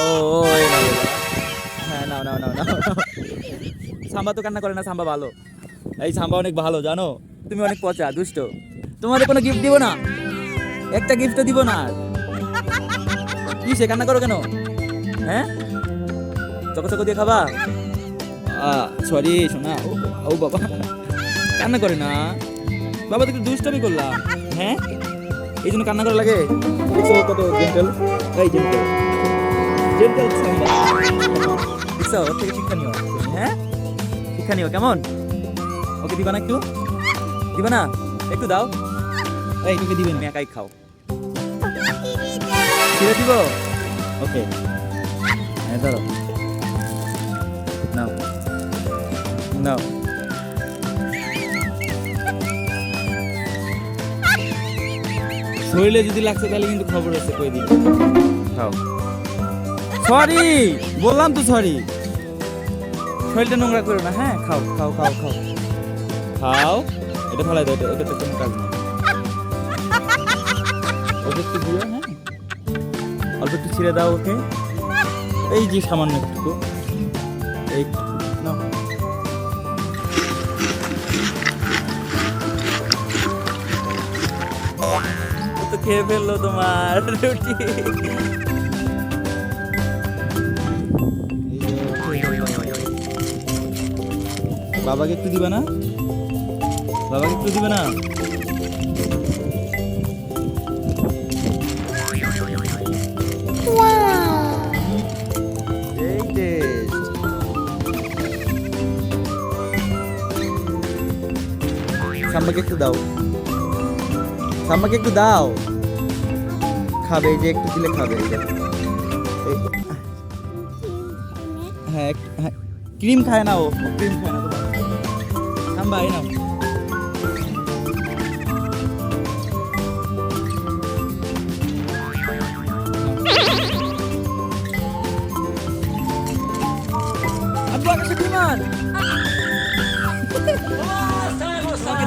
এই নাও বাবা। হ্যাঁ নাও নাও নাও নাও নাও। সাম্বা তো কান্না করে না, সাম্বা ভালো। এই সাম্বা অনেক ভালো জানো, তুমি অনেক পচা দুষ্ট। তোমাদের কোনো গিফট দিব না, একটা গিফটও দিব না। কি সে কান্না করো কেন? হ্যাঁ চকো চকো দিয়ে খাবা? সরি শোনা। ও বাবা কান্না করে না বাবা, তো একটু দুষ্টমি করলাম। হ্যাঁ এই জন্য কান্না করা লাগে। দেখছো কত জেন্টাল, এই জেন্টাল জেন্টাল সাম্বা। দেখছো ওর থেকে শিক্ষা নিও। হ্যাঁ শিক্ষা নিও কেমন? ওকে দিবা না একটু? দিবা না একটু দাও। এই তোকে দিবেন, তুমি একাই খাও। ছেড়ে দিব? ওকে হ্যাঁ ধরো নাও নাও। শরীরে যদি লাগছে তাহলে কিন্তু খবর আছে, কই দিন খাও। সরি বললাম তো, সরি। শরীরটা নোংরা করো না। হ্যাঁ খাও খাও খাও খাও খাও। এটা ভালো দাও, এটা তো কোনো কাজ নেই। ওকে একটু দিও। হ্যাঁ অল্প একটু ছিঁড়ে দাও ওকে, এই যে সামান্য একটু। এই নাও। তো খেয়ে ফেললো তোমার রুটি। বাবাকে একটু দিবে না? বাবাকে একটু দিবে না? এই টেস্ট। সাম্বাকে একটু দাও, সাম্বাকে একটু দাও। খাবে, এই যে একটু দিলে খাবে। হ্যাঁ হ্যাঁ ক্রিম খায় না, ও ক্রিম খায় না। সাম্বা এই নাও। আব্বু আকাশে বিমান।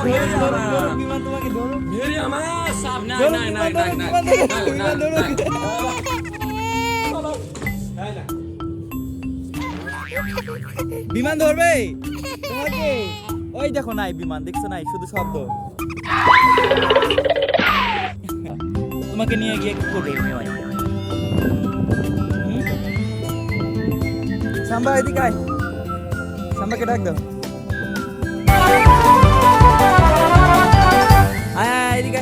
বিমান তোমাকে ধরো। বিমান ধরবে তোমাকে? ওই দেখো নাই বিমান, দেখছো নাই, শুধু শব্দ। তোমাকে নিয়ে গিয়ে কি করবে? সাম্বা এদিকে আয়, সাম্বাকে ডাক দাও। আয় আয় এদিকে।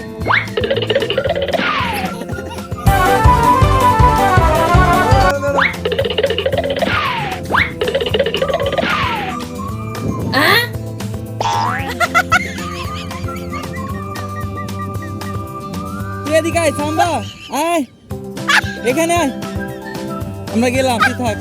এদিকে আয় সাম্বা, আয় এখানে আয়। আমরা গেলাম, তুই থাক।